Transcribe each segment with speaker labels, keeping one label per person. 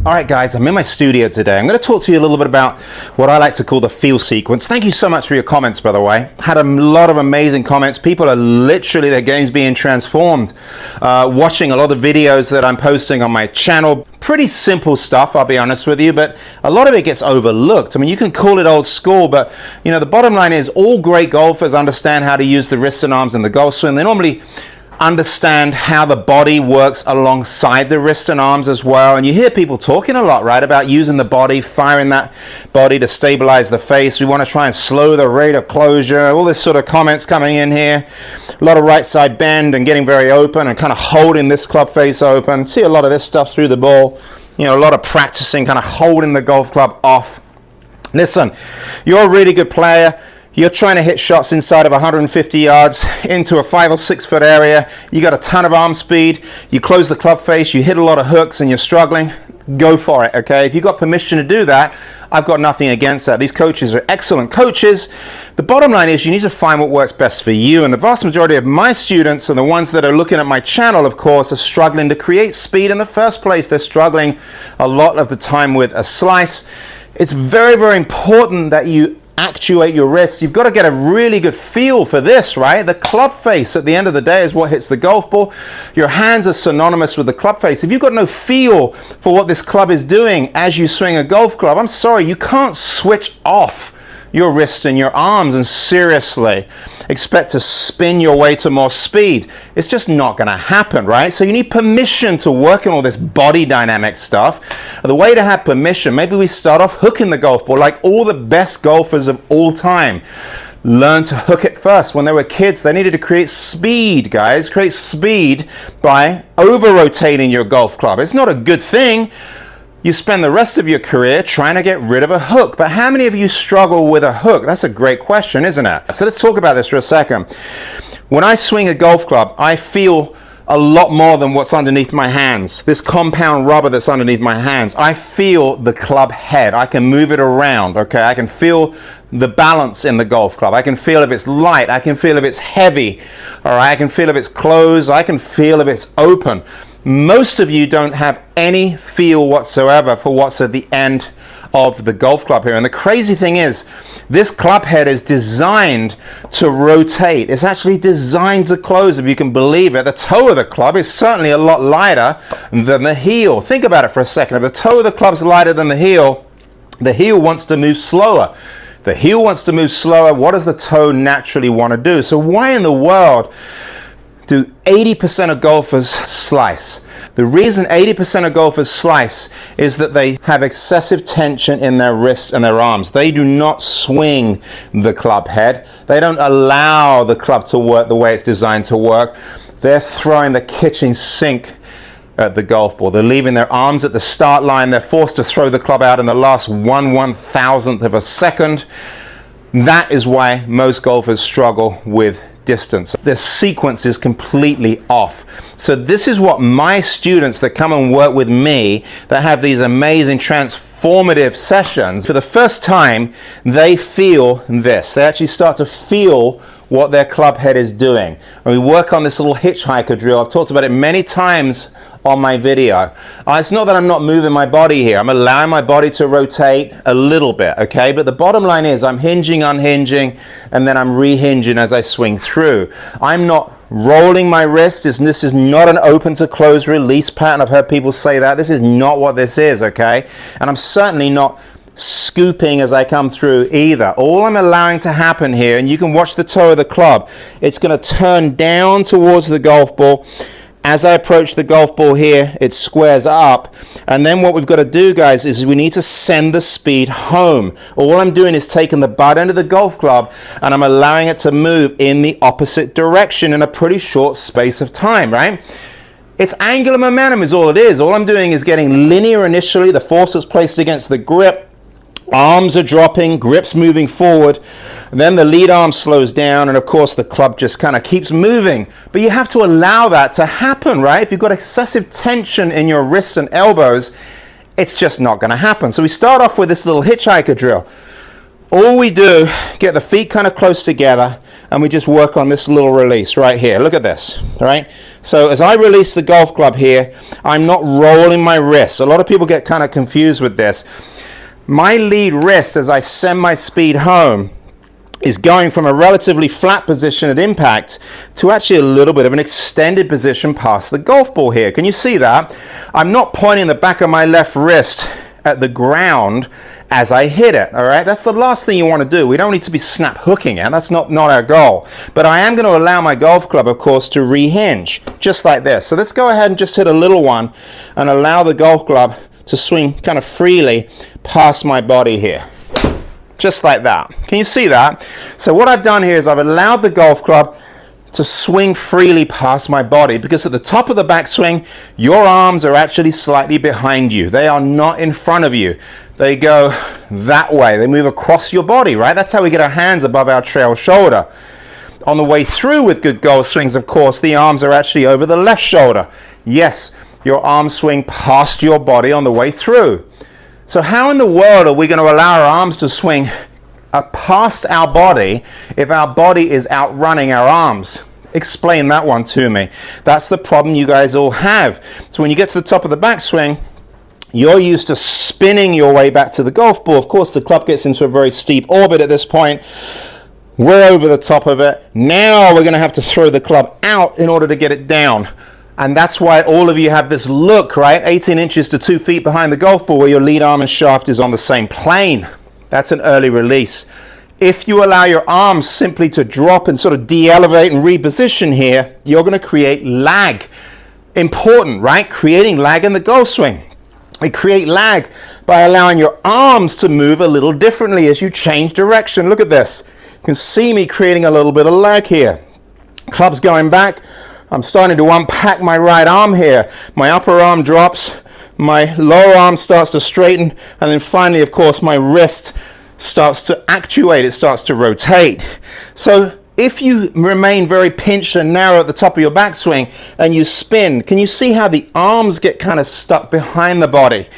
Speaker 1: All right, guys, I'm in my studio today. I'm going to talk to you a little bit about what I like to call the feel sequence. Thank you so much for your comments, by the way. Had a lot of amazing comments. People are literally, their game's being transformed. Watching a lot of the videos that I'm posting on my channel. Pretty simple stuff, I'll be honest with you, but a lot of it gets overlooked. I mean, you can call it old school, but you know, the bottom line is all great golfers understand how to use the wrists and arms in the golf swing. They normally understand how the body works alongside the wrists and arms as well. And you hear people talking a lot, right, about using the body, firing that body to stabilize the face. We want to try and slow the rate of closure. All this sort of comments coming in here. A lot of right side bend and getting very open and kind of holding this club face open. See a lot of this stuff through the ball. You know, a lot of practicing, kind of holding the golf club off. Listen, you're a really good player. You're trying to hit shots inside of 150 yards into a 5 or 6 foot area. You got a ton of arm speed. You close the club face. You hit a lot of hooks and you're struggling. Go for it, okay? If you've got permission to do that, I've got nothing against that. These coaches are excellent coaches. The bottom line is you need to find what works best for you. And the vast majority of my students and the ones that are looking at my channel, of course, are struggling to create speed in the first place. They're struggling a lot of the time with a slice. It's very, very important that you actuate your wrists. You've got to get a really good feel for this, right? The club face at the end of the day is what hits the golf ball. Your hands are synonymous with the club face. If you've got no feel for what this club is doing as you swing a golf club, I'm sorry, you can't switch off your wrists and your arms and seriously expect to spin your way to more speed. It's just not going to happen, right? So you need permission to work on all this body dynamic stuff. The way to have permission, maybe we start off hooking the golf ball like all the best golfers of all time. Learn to hook it first. When they were kids, they needed to create speed, guys. Create speed by over-rotating your golf club. It's not a good thing. You spend the rest of your career trying to get rid of a hook. But how many of you struggle with a hook? That's a great question, isn't it? So let's talk about this for a second. When I swing a golf club, I feel a lot more than what's underneath my hands. This compound rubber that's underneath my hands. I feel the club head. I can move it around, okay? I can feel the balance in the golf club. I can feel if it's light. I can feel if it's heavy, all right? I can feel if it's closed. I can feel if it's open. Most of you don't have any feel whatsoever for what's at the end of the golf club here. And the crazy thing is, this club head is designed to rotate. It's actually designed to close, if you can believe it. The toe of the club is certainly a lot lighter than the heel. Think about it for a second. If the toe of the club's lighter than the heel wants to move slower. The heel wants to move slower. What does the toe naturally want to do? So why in the world do 80% of golfers slice? The reason 80% of golfers slice is that they have excessive tension in their wrists and their arms. They do not swing the club head. They don't allow the club to work the way it's designed to work. They're throwing the kitchen sink at the golf ball. They're leaving their arms at the start line. They're forced to throw the club out in the last 1/1000th of a second. That is why most golfers struggle with distance. The sequence is completely off. So this is what my students that come and work with me, that have these amazing transformative sessions, for the first time, they feel this. They actually start to feel what their club head is doing. And we work on this little hitchhiker drill. I've talked about it many times on my video. It's not that I'm not moving my body here. I'm allowing my body to rotate a little bit, okay? But the bottom line is I'm hinging, unhinging, and then I'm rehinging as I swing through. I'm not rolling my wrist. This is not an open to close release pattern. I've heard people say that. This is not what this is, okay? And I'm certainly not scooping as I come through either. All I'm allowing to happen here, and you can watch the toe of the club, it's going to turn down towards the golf ball. As I approach the golf ball here, it squares up. And then what we've got to do, guys, is we need to send the speed home. All I'm doing is taking the butt end of the golf club and I'm allowing it to move in the opposite direction in a pretty short space of time, right? It's angular momentum is all it is. All I'm doing is getting linear initially. The force is placed against the grip. Arms are dropping, grips moving forward, and then the lead arm slows down, and of course the club just kind of keeps moving. But you have to allow that to happen, right? If you've got excessive tension in your wrists and elbows, it's just not going to happen. So we start off with this little hitchhiker drill. all we do, get the feet kind of close together, and we just work on this little release right here. Look at this, all right? So as I release the golf club here, I'm not rolling my wrists. A lot of people get kind of confused with this. My lead wrist, as I send my speed home, is going from a relatively flat position at impact to actually a little bit of an extended position past the golf ball here. Can you see that? I'm not pointing the back of my left wrist at the ground as I hit it, all right? That's the last thing you want to do. We don't need to be snap hooking it. That's not our goal. But I am going to allow my golf club, of course, to rehinge, just like this. So let's go ahead and just hit a little one and allow the golf club to swing kind of freely past my body here. Just like that. Can you see that? So what I've done here is I've allowed the golf club to swing freely past my body, because at the top of the backswing, your arms are actually slightly behind you. They are not in front of you. They go that way. They move across your body, right? That's how we get our hands above our trail shoulder. On the way through with good golf swings, of course, the arms are actually over the left shoulder. Yes, your arms swing past your body on the way through. So how in the world are we going to allow our arms to swing past our body if our body is outrunning our arms? Explain that one to me. That's the problem you guys all have. So when you get to the top of the backswing, you're used to spinning your way back to the golf ball. Of course, the club gets into a very steep orbit at this point. We're over the top of it. Now we're going to have to throw the club out in order to get it down. And that's why all of you have this look, right? 18 inches to 2 feet behind the golf ball, where your lead arm and shaft is on the same plane. That's an early release. If you allow your arms simply to drop and sort of de-elevate and reposition here, you're going to create lag. Important, right? Creating lag in the golf swing. We create lag by allowing your arms to move a little differently as you change direction. Look at this. You can see me creating a little bit of lag here. Club's going back. I'm starting to unpack my right arm here. My upper arm drops, my lower arm starts to straighten, and then finally, of course, my wrist starts to actuate, it starts to rotate. So if you remain very pinched and narrow at the top of your backswing and you spin, can you see how the arms get kind of stuck behind the body?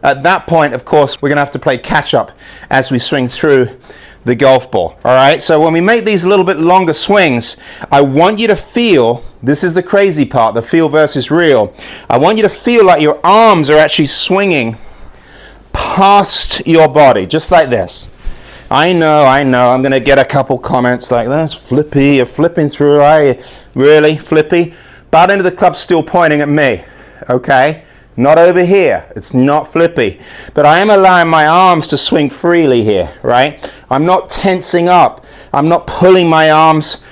Speaker 1: At that point, of course, we're going to have to play catch up as we swing through the golf ball. All right, so when we make these a little bit longer swings, I want you to feel, this is the crazy part, the feel versus real. I want you to feel like your arms are actually swinging past your body, just like this. I know, I'm going to get a couple comments like, that's flippy, you're flipping through, really flippy? Butt end of the club's still pointing at me, okay? Not over here. It's not flippy. But I am allowing my arms to swing freely here, right? I'm not tensing up. I'm not pulling my arms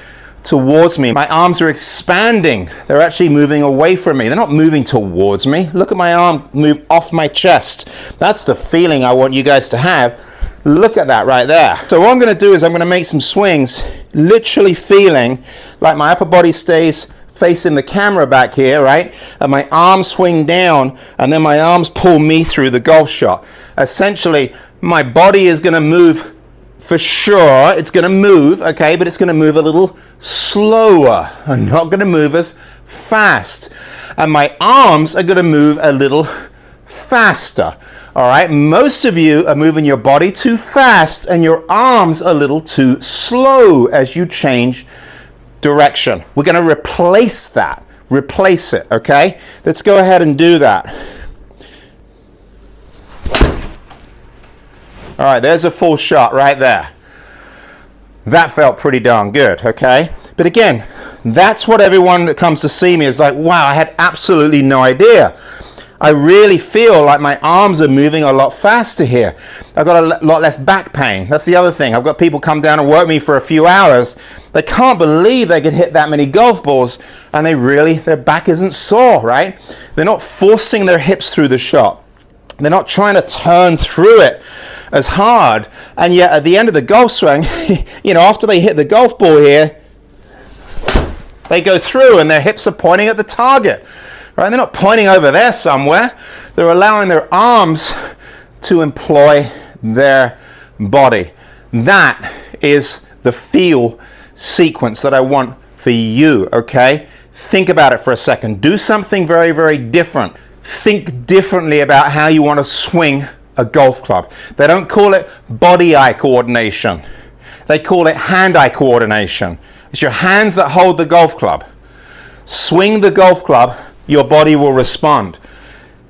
Speaker 1: towards me. My arms are expanding. They're actually moving away from me. They're not moving towards me. Look at my arm move off my chest. That's the feeling I want you guys to have. Look at that right there. So what I'm going to do is I'm going to make some swings, literally feeling like my upper body stays facing the camera back here, right? And my arms swing down, and then my arms pull me through the golf shot. Essentially, my body is going to move for sure. It's going to move, okay, but it's going to move a little slower. I'm not going to move as fast. And my arms are going to move a little faster. All right, most of you are moving your body too fast and your arms a little too slow as you change direction. We're going to replace that. Replace it, okay? Let's go ahead and do that. All right, there's a full shot right there. That felt pretty darn good, okay? But again, that's what everyone that comes to see me is like, wow, I had absolutely no idea. I really feel like my arms are moving a lot faster here. I've got a lot less back pain. That's the other thing. I've got people come down and work me for a few hours. They can't believe they could hit that many golf balls, and their back isn't sore, right? They're not forcing their hips through the shot. They're not trying to turn through it as hard. And yet at the end of the golf swing, after they hit the golf ball here, they go through and their hips are pointing at the target. Right? They're not pointing over there somewhere. They're allowing their arms to employ their body. That is the feel sequence that I want for you, okay? Think about it for a second. Do something very, very different. Think differently about how you want to swing a golf club. They don't call it body-eye coordination. They call it hand-eye coordination. It's your hands that hold the golf club. Swing the golf club, your body will respond.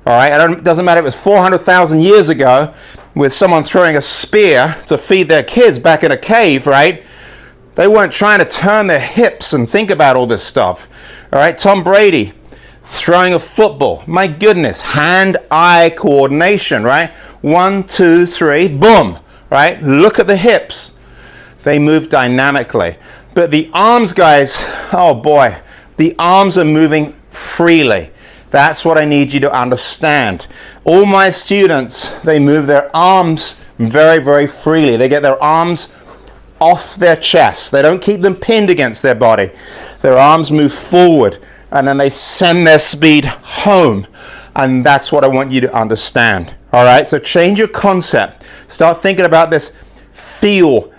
Speaker 1: All right, it doesn't matter if it was 400,000 years ago with someone throwing a spear to feed their kids back in a cave, right? They weren't trying to turn their hips and think about all this stuff. All right, Tom Brady throwing a football. My goodness, hand-eye coordination, right? 1, 2, 3, boom, right? Look at the hips. They move dynamically. But the arms, guys, oh boy, the arms are moving freely. That's what I need you to understand. All my students, they move their arms very, very freely. They get their arms off their chest. They don't keep them pinned against their body. Their arms move forward and then they send their speed home. And that's what I want you to understand. All right, so change your concept. Start thinking about this feel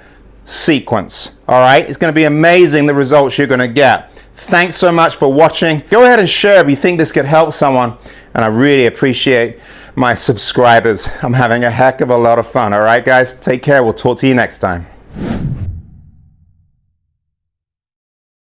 Speaker 1: sequence. All right, it's going to be amazing the results you're going to get. Thanks so much for watching. Go ahead and share if you think this could help someone. And I really appreciate my subscribers. I'm having a heck of a lot of fun. All right, guys, take care. We'll talk to you next time.